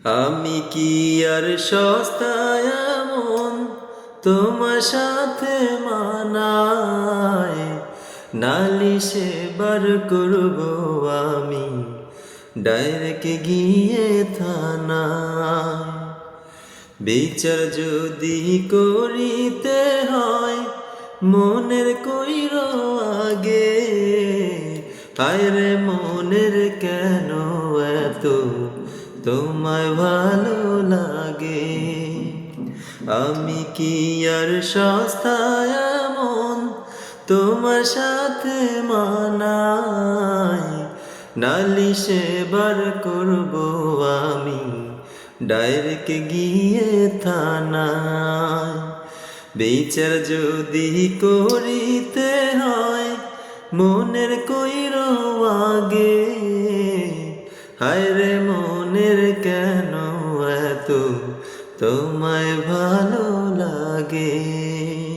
আমি কি আর সস্তায় মন তোমার সাথে মানায়, নালিশে বার করব আমি ডাইরেক্ট গিয়ে থানায়। বিচার যদি করিতে হয় মনের কইর আগে, হায়রে মনের কেন এত তোমায় ভালো লাগে। আমি কি আর সস্তায় মন তোমার সাথে মানায়, নালিশে বার করব আমি ডাইরেক্ট গিয়ে থানায়। বিচার যদি করিতে হয় মনের কইর আগে, হায়রে মনের কেন এত তোমায় ভালো লাগে।